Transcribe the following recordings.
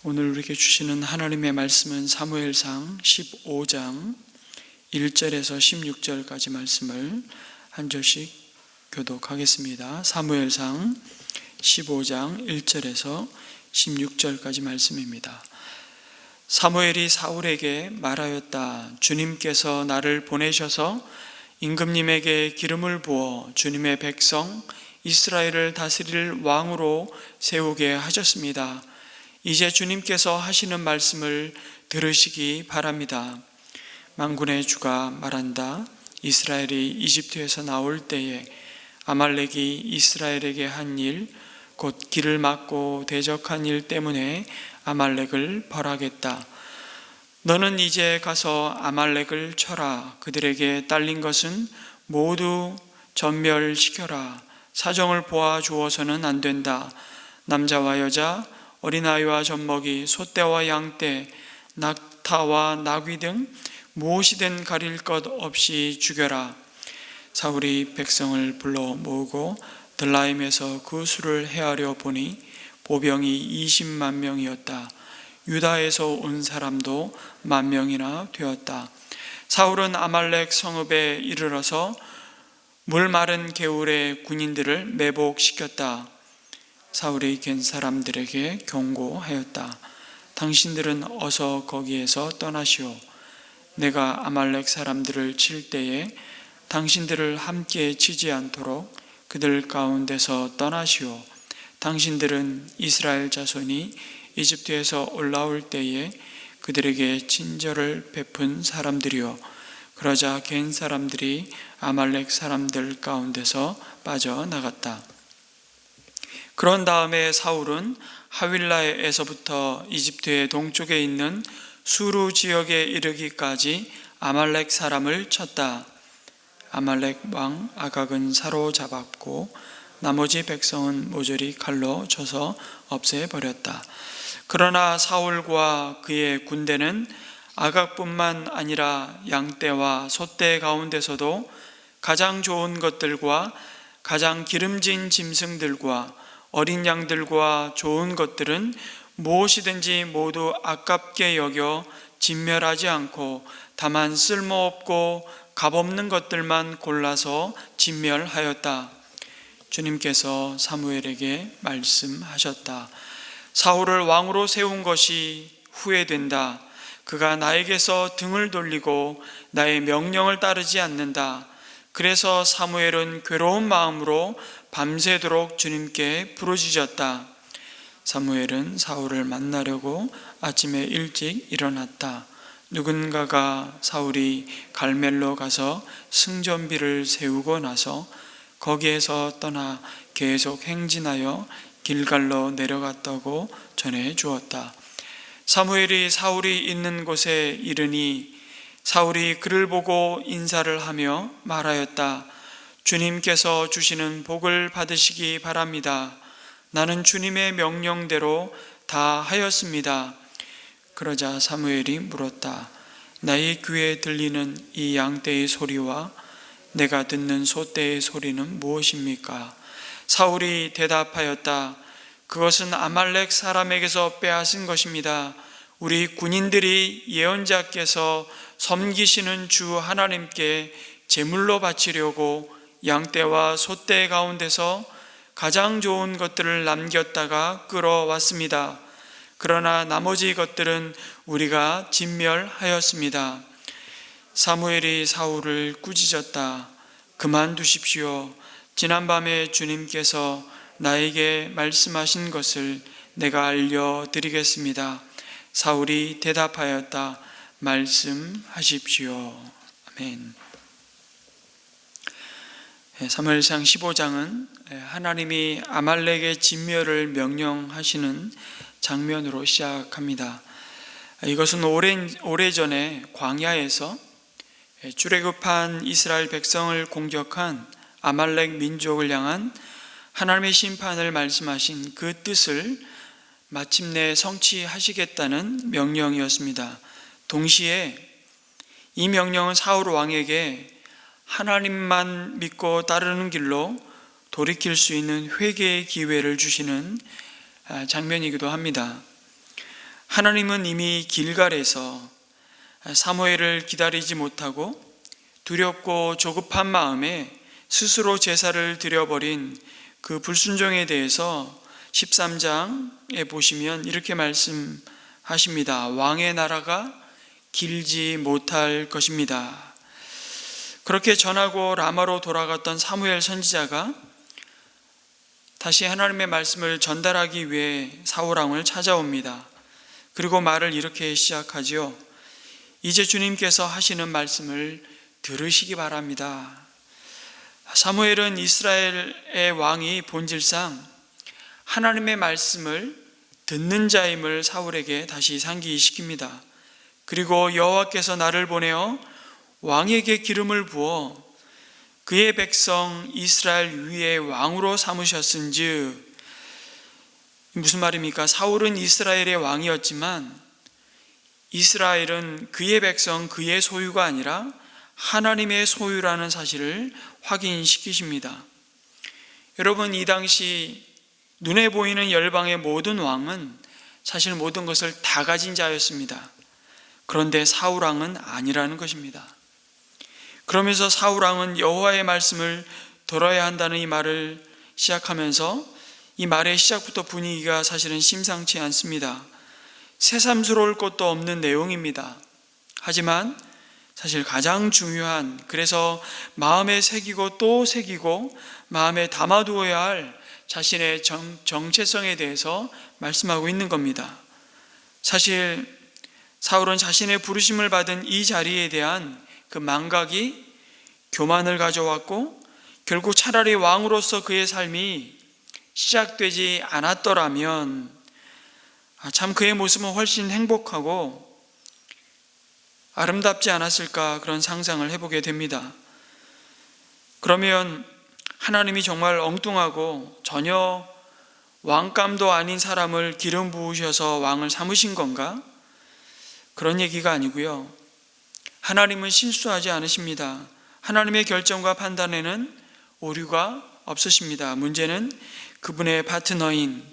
오늘 우리에게 주시는 하나님의 말씀은 사무엘상 15장 1절에서 16절까지 말씀을 한 절씩 교독하겠습니다. 사무엘상 15장 1절에서 16절까지 말씀입니다. 사무엘이 사울에게 말하였다. 주님께서 나를 보내셔서 임금님에게 기름을 부어 주님의 백성 이스라엘을 다스릴 왕으로 세우게 하셨습니다. 이제 주님께서 하시는 말씀을 들으시기 바랍니다. 만군의 주가 말한다. 이스라엘이 이집트에서 나올 때에 아말렉이 이스라엘에게 한 일, 곧 길을 막고 대적한 일 때문에 아말렉을 벌하겠다. 너는 이제 가서 아말렉을 쳐라. 그들에게 딸린 것은 모두 전멸시켜라. 사정을 보아 주어서는 안 된다. 남자와 여자, 어린아이와 젖먹이, 소떼와 양떼, 낙타와 나귀 등 무엇이든 가릴 것 없이 죽여라. 사울이 백성을 불러 모으고 들라임에서 그 수를 헤아려 보니 보병이 20만 명이었다. 유다에서 온 사람도 10,000명이나 되었다. 사울은 아말렉 성읍에 이르러서 물 마른 개울의 군인들을 매복시켰다. 사울이 겐 사람들에게 경고하였다. 당신들은 어서 거기에서 떠나시오. 내가 아말렉 사람들을 칠 때에 당신들을 함께 치지 않도록 그들 가운데서 떠나시오. 당신들은 이스라엘 자손이 이집트에서 올라올 때에 그들에게 친절을 베푼 사람들이요. 그러자 겐 사람들이 아말렉 사람들 가운데서 빠져나갔다. 그런 다음에 사울은 하윌라에서부터 이집트의 동쪽에 있는 수루 지역에 이르기까지 아말렉 사람을 쳤다. 아말렉 왕 아각은 사로잡았고 나머지 백성은 모조리 칼로 쳐서 없애버렸다. 그러나 사울과 그의 군대는 아각뿐만 아니라 양떼와 소떼 가운데서도 가장 좋은 것들과 가장 기름진 짐승들과 어린 양들과 좋은 것들은 무엇이든지 모두 아깝게 여겨 진멸하지 않고 다만 쓸모없고 값없는 것들만 골라서 진멸하였다. 주님께서 사무엘에게 말씀하셨다. 사울을 왕으로 세운 것이 후회된다. 그가 나에게서 등을 돌리고 나의 명령을 따르지 않는다. 그래서 사무엘은 괴로운 마음으로 밤새도록 주님께 부르짖었다. 사무엘은 사울을 만나려고 아침에 일찍 일어났다. 누군가가 사울이 갈멜로 가서 승전비를 세우고 나서 거기에서 떠나 계속 행진하여 길갈로 내려갔다고 전해 주었다. 사무엘이 사울이 있는 곳에 이르니 사울이 그를 보고 인사를 하며 말하였다. 주님께서 주시는 복을 받으시기 바랍니다. 나는 주님의 명령대로 다 하였습니다. 그러자 사무엘이 물었다. 나의 귀에 들리는 이 양떼의 소리와 내가 듣는 소떼의 소리는 무엇입니까? 사울이 대답하였다. 그것은 아말렉 사람에게서 빼앗은 것입니다. 우리 군인들이 예언자께서 섬기시는 주 하나님께 제물로 바치려고 양떼와 소떼 가운데서 가장 좋은 것들을 남겼다가 끌어왔습니다. 그러나 나머지 것들은 우리가 진멸하였습니다. 사무엘이 사울을 꾸짖었다. 그만두십시오. 지난밤에 주님께서 나에게 말씀하신 것을 내가 알려드리겠습니다. 사울이 대답하였다. 말씀하십시오. 아멘. 사무엘상 15장은 하나님이 아말렉의 진멸을 명령하시는 장면으로 시작합니다. 이것은 오래전에 광야에서 출애굽한 이스라엘 백성을 공격한 아말렉 민족을 향한 하나님의 심판을 말씀하신 그 뜻을 마침내 성취하시겠다는 명령이었습니다. 동시에 이 명령은 사울 왕에게 하나님만 믿고 따르는 길로 돌이킬 수 있는 회개의 기회를 주시는 장면이기도 합니다. 하나님은 이미 길갈에서 사무엘을 기다리지 못하고 두렵고 조급한 마음에 스스로 제사를 드려버린 그 불순종에 대해서 13장에 보시면 이렇게 말씀하십니다. 왕의 나라가 길지 못할 것입니다. 그렇게 전하고 라마로 돌아갔던 사무엘 선지자가 다시 하나님의 말씀을 전달하기 위해 사울왕을 찾아옵니다. 그리고 말을 이렇게 시작하지요. 이제 주님께서 하시는 말씀을 들으시기 바랍니다. 사무엘은 이스라엘의 왕이 본질상 하나님의 말씀을 듣는 자임을 사울에게 다시 상기시킵니다. 그리고 여호와께서 나를 보내어 왕에게 기름을 부어 그의 백성 이스라엘 위에 왕으로 삼으셨은즉, 무슨 말입니까? 사울은 이스라엘의 왕이었지만 이스라엘은 그의 백성, 그의 소유가 아니라 하나님의 소유라는 사실을 확인시키십니다. 여러분, 이 당시 눈에 보이는 열방의 모든 왕은 사실 모든 것을 다 가진 자였습니다. 그런데 사울왕은 아니라는 것입니다. 그러면서 사울왕은 여호와의 말씀을 들어야 한다는 이 말을 시작하면서 이 말의 시작부터 분위기가 사실은 심상치 않습니다. 새삼스러울 것도 없는 내용입니다. 하지만 사실 가장 중요한, 그래서 마음에 새기고 또 새기고 마음에 담아두어야 할 자신의 정체성에 대해서 말씀하고 있는 겁니다. 사실 사울은 자신의 부르심을 받은 이 자리에 대한 그 망각이 교만을 가져왔고, 결국 차라리 왕으로서 그의 삶이 시작되지 않았더라면 참 그의 모습은 훨씬 행복하고 아름답지 않았을까, 그런 상상을 해보게 됩니다. 그러면 하나님이 정말 엉뚱하고 전혀 왕감도 아닌 사람을 기름 부으셔서 왕을 삼으신 건가? 그런 얘기가 아니고요. 하나님은 실수하지 않으십니다. 하나님의 결정과 판단에는 오류가 없으십니다. 문제는 그분의 파트너인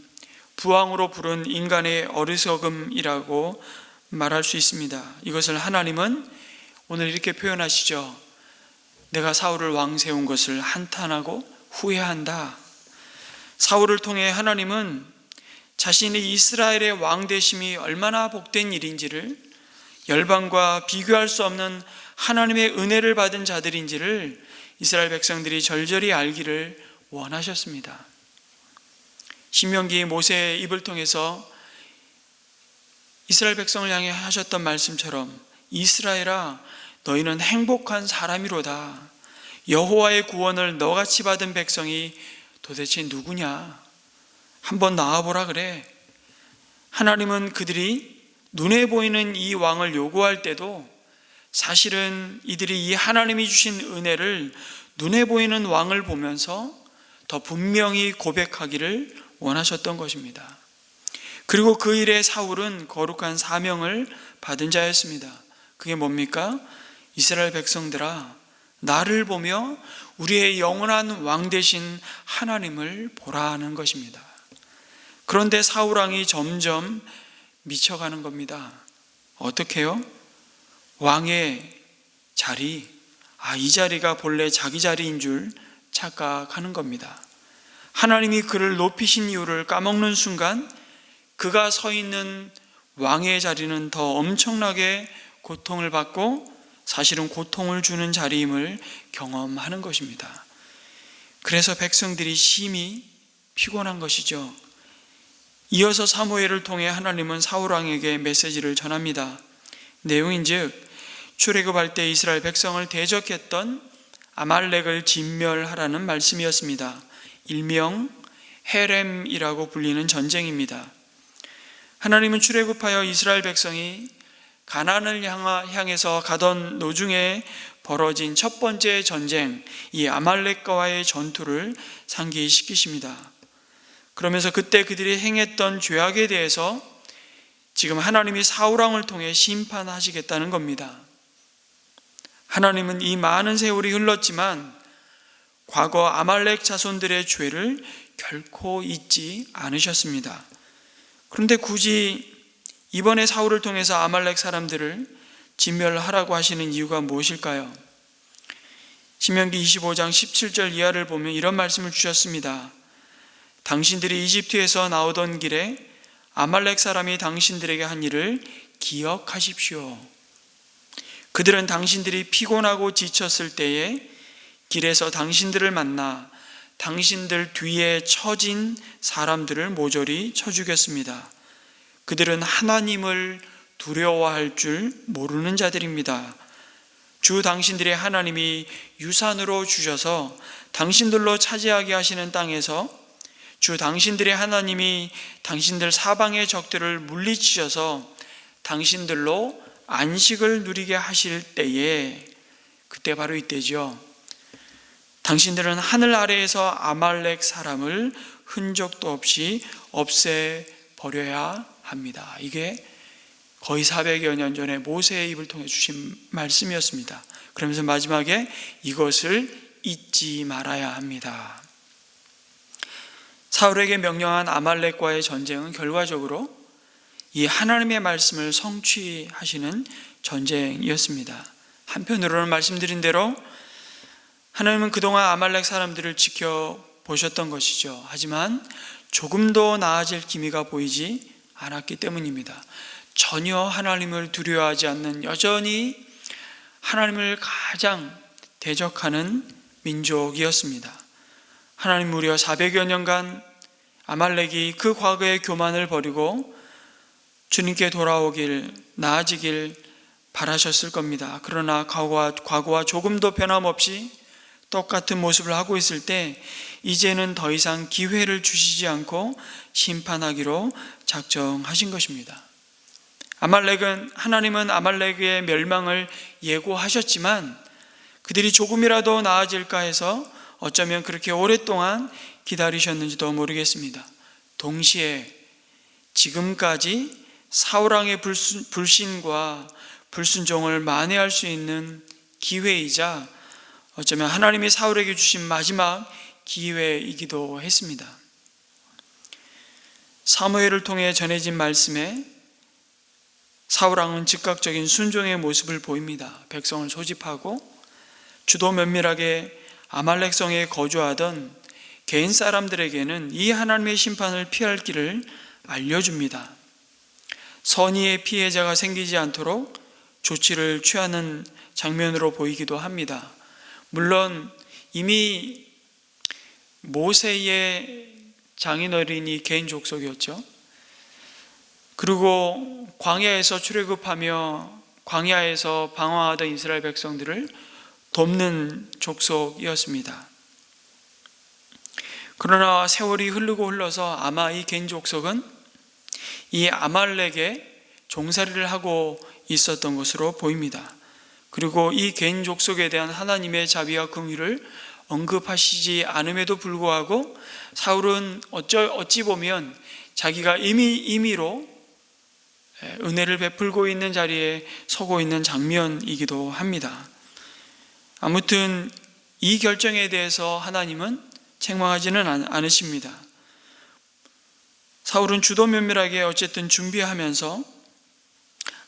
부왕으로 부른 인간의 어리석음이라고 말할 수 있습니다. 이것을 하나님은 오늘 이렇게 표현하시죠. 내가 사울을 왕 세운 것을 한탄하고 후회한다. 사울을 통해 하나님은 자신이 이스라엘의 왕 되심이 얼마나 복된 일인지를, 열방과 비교할 수 없는 하나님의 은혜를 받은 자들인지를 이스라엘 백성들이 절절히 알기를 원하셨습니다. 신명기 모세의 입을 통해서 이스라엘 백성을 향해 하셨던 말씀처럼 이스라엘아, 너희는 행복한 사람이로다. 여호와의 구원을 너같이 받은 백성이 도대체 누구냐? 한번 나와보라 그래. 하나님은 그들이 눈에 보이는 이 왕을 요구할 때도 사실은 이들이 이 하나님이 주신 은혜를 눈에 보이는 왕을 보면서 더 분명히 고백하기를 원하셨던 것입니다. 그리고 그 일에 사울은 거룩한 사명을 받은 자였습니다. 그게 뭡니까? 이스라엘 백성들아, 나를 보며 우리의 영원한 왕 되신 하나님을 보라 하는 것입니다. 그런데 사울왕이 점점 미쳐가는 겁니다. 어떻게요? 왕의 자리, 이 자리가 본래 자기 자리인 줄 착각하는 겁니다. 하나님이 그를 높이신 이유를 까먹는 순간 그가 서 있는 왕의 자리는 더 엄청나게 고통을 받고 사실은 고통을 주는 자리임을 경험하는 것입니다. 그래서 백성들이 심히 피곤한 것이죠. 이어서 사무엘을 통해 하나님은 사울왕에게 메시지를 전합니다. 내용인즉 출애굽할 때 이스라엘 백성을 대적했던 아말렉을 진멸하라는 말씀이었습니다. 일명 헤렘이라고 불리는 전쟁입니다. 하나님은 출애굽하여 이스라엘 백성이 가나안을 향해서 가던 노중에 벌어진 첫 번째 전쟁, 이 아말렉과의 전투를 상기시키십니다. 그러면서 그때 그들이 행했던 죄악에 대해서 지금 하나님이 사울왕을 통해 심판하시겠다는 겁니다. 하나님은 이 많은 세월이 흘렀지만 과거 아말렉 자손들의 죄를 결코 잊지 않으셨습니다. 그런데 굳이 이번에 사울을 통해서 아말렉 사람들을 진멸하라고 하시는 이유가 무엇일까요? 신명기 25장 17절 이하를 보면 이런 말씀을 주셨습니다. 당신들이 이집트에서 나오던 길에 아말렉 사람이 당신들에게 한 일을 기억하십시오. 그들은 당신들이 피곤하고 지쳤을 때에 길에서 당신들을 만나 당신들 뒤에 처진 사람들을 모조리 쳐 죽였습니다. 그들은 하나님을 두려워할 줄 모르는 자들입니다. 주 당신들의 하나님이 유산으로 주셔서 당신들로 차지하게 하시는 땅에서 주 당신들의 하나님이 당신들 사방의 적들을 물리치셔서 당신들로 안식을 누리게 하실 때에, 그때 바로 이때죠. 당신들은 하늘 아래에서 아말렉 사람을 흔적도 없이 없애버려야 합니다. 이게 거의 400여 년 전에 모세의 입을 통해 주신 말씀이었습니다. 그러면서 마지막에 이것을 잊지 말아야 합니다. 사울에게 명령한 아말렉과의 전쟁은 결과적으로 이 하나님의 말씀을 성취하시는 전쟁이었습니다. 한편으로는 말씀드린 대로 하나님은 그동안 아말렉 사람들을 지켜보셨던 것이죠. 하지만 조금도 나아질 기미가 보이지 않았기 때문입니다. 전혀 하나님을 두려워하지 않는, 여전히 하나님을 가장 대적하는 민족이었습니다. 하나님 무려 400여 년간 아말렉이 그 과거의 교만을 버리고 주님께 돌아오길, 나아지길 바라셨을 겁니다. 그러나 과거와 조금도 변함없이 똑같은 모습을 하고 있을 때 이제는 더 이상 기회를 주시지 않고 심판하기로 작정하신 것입니다. 하나님은 아말렉의 멸망을 예고하셨지만 그들이 조금이라도 나아질까 해서 어쩌면 그렇게 오랫동안 기다리셨는지도 모르겠습니다. 동시에 지금까지 사울왕의 불신과 불순종을 만회할 수 있는 기회이자 어쩌면 하나님이 사울에게 주신 마지막 기회이기도 했습니다. 사무엘을 통해 전해진 말씀에 사울왕은 즉각적인 순종의 모습을 보입니다. 백성을 소집하고 주도 면밀하게 아말렉 성에 거주하던 개인 사람들에게는 이 하나님의 심판을 피할 길을 알려줍니다. 선의의 피해자가 생기지 않도록 조치를 취하는 장면으로 보이기도 합니다. 물론 이미 모세의 장인어른이 개인 족속이었죠. 그리고 광야에서 출애굽하며 광야에서 방황하던 이스라엘 백성들을 돕는 족속이었습니다. 그러나 세월이 흐르고 흘러서 아마 이 개인 족속은 이 아말렉에 종살이를 하고 있었던 것으로 보입니다. 그리고 이 개인 족속에 대한 하나님의 자비와 긍휼을 언급하시지 않음에도 불구하고 사울은 어찌 보면 자기가 임의로 은혜를 베풀고 있는 자리에 서고 있는 장면이기도 합니다. 아무튼 이 결정에 대해서 하나님은 책망하지는 않으십니다. 사울은 주도 면밀하게 어쨌든 준비하면서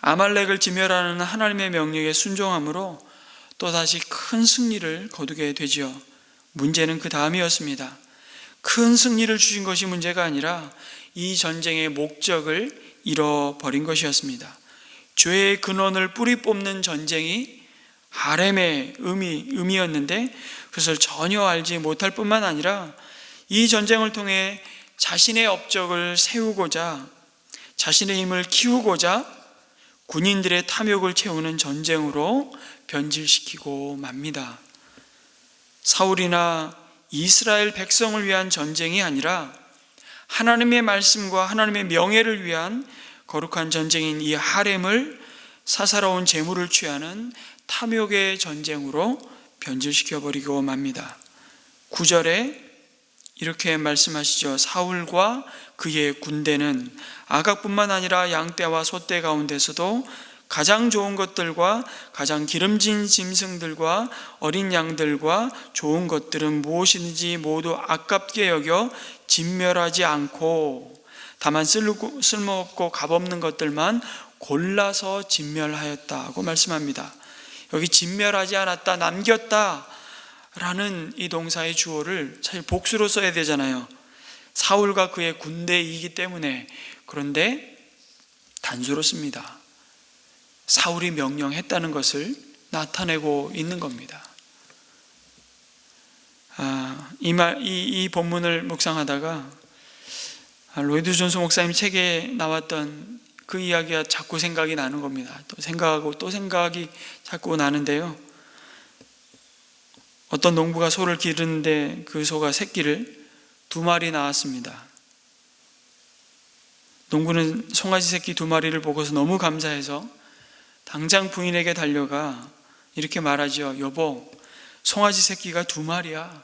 아말렉을 진멸하는 하나님의 명령에 순종함으로 또다시 큰 승리를 거두게 되지요. 문제는 그 다음이었습니다. 큰 승리를 주신 것이 문제가 아니라 이 전쟁의 목적을 잃어버린 것이었습니다. 죄의 근원을 뿌리 뽑는 전쟁이 하렘의 의미였는데 그것을 전혀 알지 못할 뿐만 아니라 이 전쟁을 통해 자신의 업적을 세우고자, 자신의 힘을 키우고자 군인들의 탐욕을 채우는 전쟁으로 변질시키고 맙니다. 사울이나 이스라엘 백성을 위한 전쟁이 아니라 하나님의 말씀과 하나님의 명예를 위한 거룩한 전쟁인 이 하렘을 사사로운 재물을 취하는 탐욕의 전쟁으로 변질시켜버리고 맙니다. 9절에 이렇게 말씀하시죠. 사울과 그의 군대는 아각뿐만 아니라 양떼와 소떼 가운데서도 가장 좋은 것들과 가장 기름진 짐승들과 어린 양들과 좋은 것들은 무엇이든지 모두 아깝게 여겨 진멸하지 않고 다만 쓸모없고 값없는 것들만 골라서 진멸하였다고 말씀합니다. 여기 진멸하지 않았다, 남겼다 라는 이 동사의 주어를 사실 복수로 써야 되잖아요. 사울과 그의 군대이기 때문에. 그런데 단수로 씁니다. 사울이 명령했다는 것을 나타내고 있는 겁니다. 이 본문을 묵상하다가 로이드 존스 목사님 책에 나왔던 그 이야기가 자꾸 생각이 나는 겁니다. 또 생각하고 또 생각이 자꾸 나는데요. 어떤 농부가 소를 기르는데 그 소가 새끼를 2마리 낳았습니다. 농부는 송아지 새끼 2마리를 보고서 너무 감사해서 당장 부인에게 달려가 이렇게 말하죠. 여보, 송아지 새끼가 2마리야.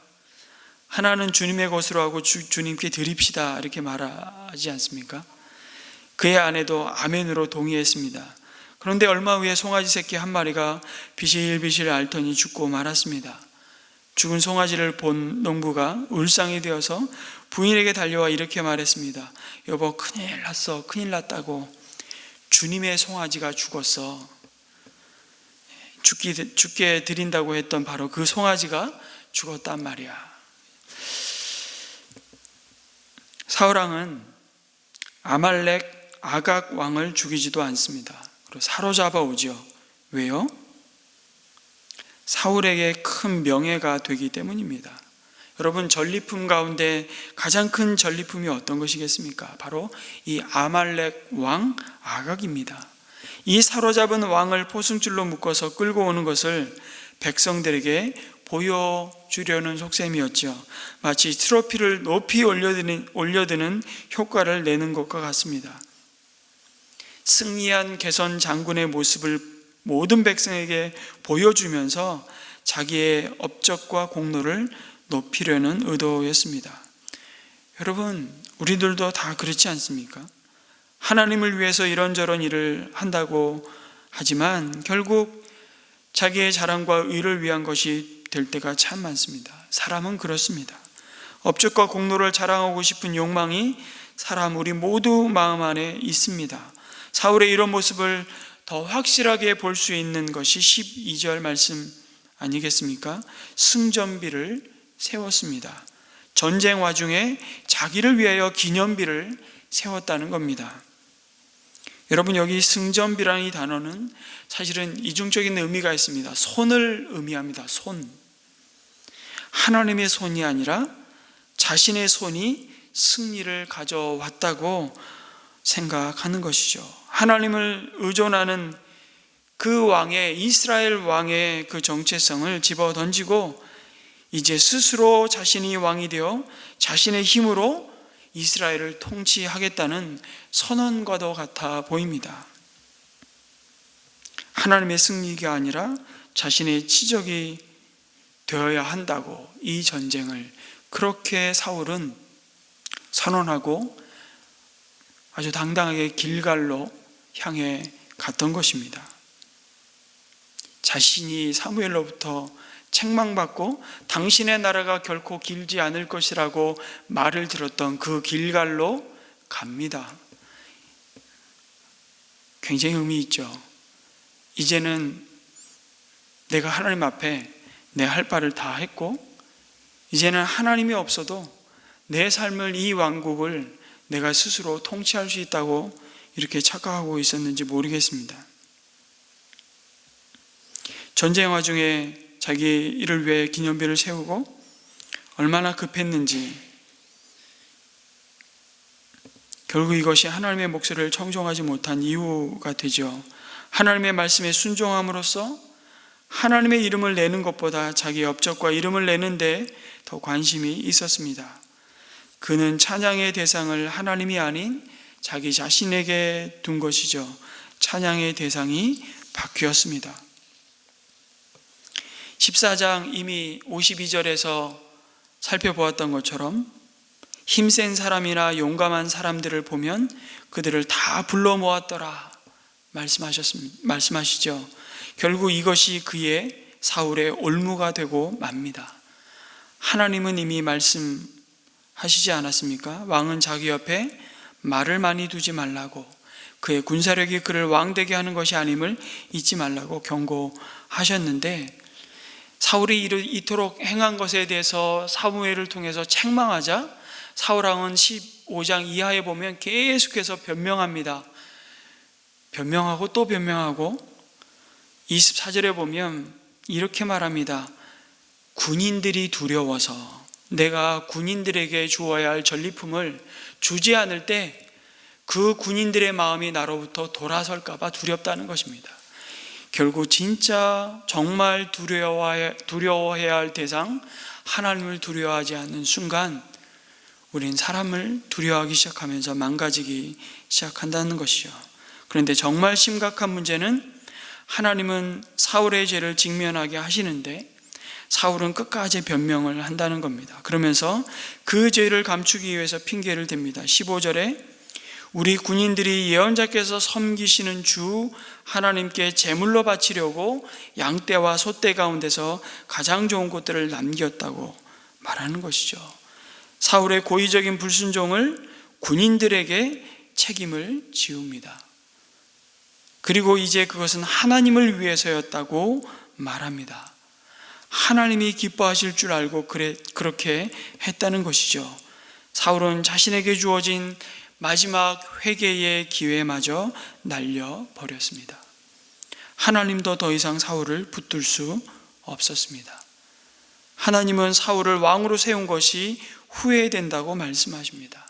하나는 주님의 것으로 하고 주님께 드립시다. 이렇게 말하지 않습니까? 그의 아내도 아멘으로 동의했습니다. 그런데 얼마 후에 송아지 새끼 1마리가 비실비실 앓더니 죽고 말았습니다. 죽은 송아지를 본 농부가 울상이 되어서 부인에게 달려와 이렇게 말했습니다. 여보, 큰일 났어. 큰일 났다고. 주님의 송아지가 죽었어. 죽게 드린다고 했던 바로 그 송아지가 죽었단 말이야. 사울왕은 아말렉 아각 왕을 죽이지도 않습니다. 그리고 사로잡아 오죠. 왜요? 사울에게 큰 명예가 되기 때문입니다. 여러분, 전리품 가운데 가장 큰 전리품이 어떤 것이겠습니까? 바로 이 아말렉 왕 아각입니다. 이 사로잡은 왕을 포승줄로 묶어서 끌고 오는 것을 백성들에게 보여주려는 속셈이었죠. 마치 트로피를 높이 올려드는 효과를 내는 것과 같습니다. 승리한 개선 장군의 모습을 모든 백성에게 보여주면서 자기의 업적과 공로를 높이려는 의도였습니다. 여러분, 우리들도 다 그렇지 않습니까? 하나님을 위해서 이런저런 일을 한다고 하지만 결국 자기의 자랑과 의를 위한 것이 될 때가 참 많습니다. 사람은 그렇습니다. 업적과 공로를 자랑하고 싶은 욕망이 사람 우리 모두 마음 안에 있습니다. 사울의 이런 모습을 더 확실하게 볼 수 있는 것이 12절 말씀 아니겠습니까? 승전비를 세웠습니다. 전쟁 와중에 자기를 위하여 기념비를 세웠다는 겁니다. 여러분, 여기 승전비라는 이 단어는 사실은 이중적인 의미가 있습니다. 손을 의미합니다. 손. 하나님의 손이 아니라 자신의 손이 승리를 가져왔다고 생각하는 것이죠. 하나님을 의존하는 그 왕의, 이스라엘 왕의 그 정체성을 집어 던지고 이제 스스로 자신이 왕이 되어 자신의 힘으로 이스라엘을 통치하겠다는 선언과도 같아 보입니다. 하나님의 승리가 아니라 자신의 치적이 되어야 한다고 이 전쟁을 그렇게 사울은 선언하고 아주 당당하게 길갈로 향해 갔던 것입니다. 자신이 사무엘로부터 책망받고 당신의 나라가 결코 길지 않을 것이라고 말을 들었던 그 길갈로 갑니다. 굉장히 의미 있죠. 이제는 내가 하나님 앞에 내 할 바를 다 했고 이제는 하나님이 없어도 내 삶을, 이 왕국을 내가 스스로 통치할 수 있다고 이렇게 착각하고 있었는지 모르겠습니다. 전쟁 와중에 자기 일을 위해 기념비를 세우고 얼마나 급했는지, 결국 이것이 하나님의 목소리를 청종하지 못한 이유가 되죠. 하나님의 말씀에 순종함으로써 하나님의 이름을 내는 것보다 자기의 업적과 이름을 내는 데 더 관심이 있었습니다. 그는 찬양의 대상을 하나님이 아닌 자기 자신에게 둔 것이죠. 찬양의 대상이 바뀌었습니다. 14장 이미 52절에서 살펴보았던 것처럼 힘센 사람이나 용감한 사람들을 보면 그들을 다 불러 모았더라 말씀하시죠. 결국 이것이 그의 사울의 올무가 되고 맙니다. 하나님은 이미 말씀하시지 않았습니까? 왕은 자기 옆에 말을 많이 두지 말라고, 그의 군사력이 그를 왕되게 하는 것이 아님을 잊지 말라고 경고하셨는데, 사울이 이토록 행한 것에 대해서 사무엘을 통해서 책망하자 사울왕은 15장 이하에 보면 계속해서 변명합니다. 변명하고 또 변명하고 24절에 보면 이렇게 말합니다. 군인들이 두려워서 내가 군인들에게 주어야 할 전리품을 주지 않을 때 그 군인들의 마음이 나로부터 돌아설까 봐 두렵다는 것입니다. 결국 진짜 정말 두려워해야 할 대상, 하나님을 두려워하지 않는 순간 우린 사람을 두려워하기 시작하면서 망가지기 시작한다는 것이죠. 그런데 정말 심각한 문제는 하나님은 사울의 죄를 직면하게 하시는데 사울은 끝까지 변명을 한다는 겁니다. 그러면서 그 죄를 감추기 위해서 핑계를 댑니다. 15절에 우리 군인들이 예언자께서 섬기시는 주 하나님께 제물로 바치려고 양떼와 소떼 가운데서 가장 좋은 것들을 남겼다고 말하는 것이죠. 사울의 고의적인 불순종을 군인들에게 책임을 지웁니다. 그리고 이제 그것은 하나님을 위해서였다고 말합니다. 하나님이 기뻐하실 줄 알고 그렇게 했다는 것이죠. 사울은 자신에게 주어진 마지막 회개의 기회마저 날려버렸습니다. 하나님도 더 이상 사울을 붙들 수 없었습니다. 하나님은 사울을 왕으로 세운 것이 후회된다고 말씀하십니다.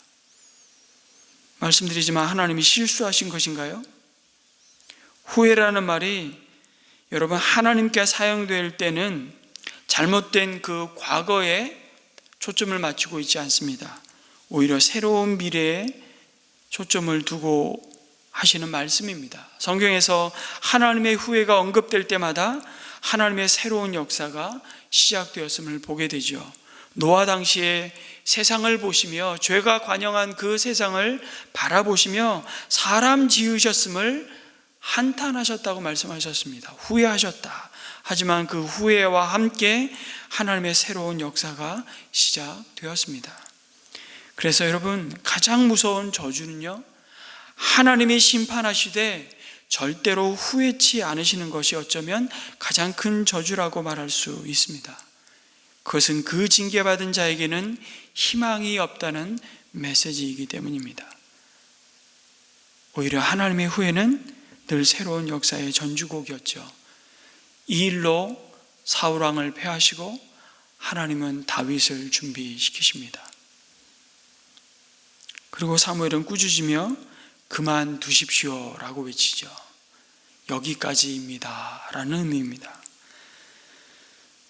말씀드리지만 하나님이 실수하신 것인가요? 후회라는 말이 여러분 하나님께 사용될 때는 잘못된 그 과거에 초점을 맞추고 있지 않습니다. 오히려 새로운 미래에 초점을 두고 하시는 말씀입니다. 성경에서 하나님의 후회가 언급될 때마다 하나님의 새로운 역사가 시작되었음을 보게 되죠. 노아 당시에 세상을 보시며 죄가 관영한 그 세상을 바라보시며 사람 지으셨음을 한탄하셨다고 말씀하셨습니다. 후회하셨다. 하지만 그 후회와 함께 하나님의 새로운 역사가 시작되었습니다. 그래서 여러분 가장 무서운 저주는요, 하나님이 심판하시되 절대로 후회치 않으시는 것이 어쩌면 가장 큰 저주라고 말할 수 있습니다. 그것은 그 징계받은 자에게는 희망이 없다는 메시지이기 때문입니다. 오히려 하나님의 후회는 늘 새로운 역사의 전주곡이었죠. 이 일로 사울왕을 패하시고 하나님은 다윗을 준비시키십니다. 그리고 사무엘은 꾸짖으며 그만두십시오 라고 외치죠. 여기까지입니다 라는 의미입니다.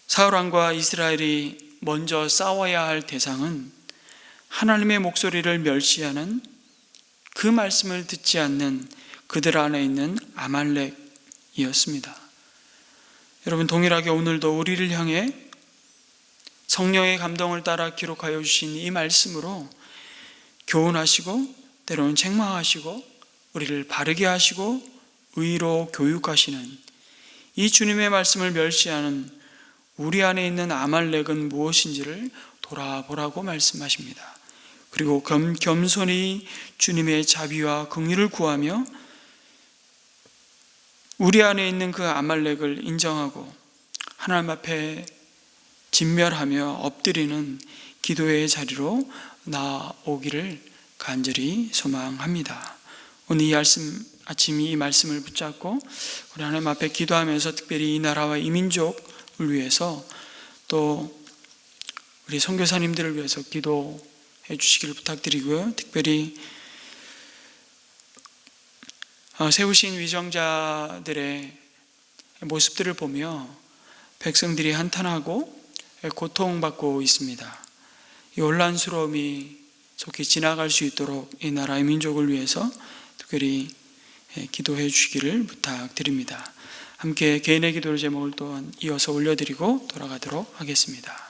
사울왕과 이스라엘이 먼저 싸워야 할 대상은 하나님의 목소리를 멸시하는, 그 말씀을 듣지 않는 그들 안에 있는 아말렉이었습니다. 여러분 동일하게 오늘도 우리를 향해 성령의 감동을 따라 기록하여 주신 이 말씀으로 교훈하시고 때로는 책망하시고 우리를 바르게 하시고 의로 교육하시는 이 주님의 말씀을 멸시하는 우리 안에 있는 아말렉은 무엇인지를 돌아보라고 말씀하십니다. 그리고 겸손히 주님의 자비와 긍휼을 구하며 우리 안에 있는 그 아말렉을 인정하고 하나님 앞에 진멸하며 엎드리는 기도의 자리로 나오기를 간절히 소망합니다. 오늘 아침 이 말씀을 붙잡고 우리 하나님 앞에 기도하면서 특별히 이 나라와 이 민족을 위해서 또 우리 선교사님들을 위해서 기도해 주시기를 부탁드리고요. 특별히 세우신 위정자들의 모습들을 보며 백성들이 한탄하고 고통받고 있습니다. 이 혼란스러움이 속히 지나갈 수 있도록 이 나라의 민족을 위해서 특별히 기도해 주시기를 부탁드립니다. 함께 개인의 기도를 제목을 또한 이어서 올려드리고 돌아가도록 하겠습니다.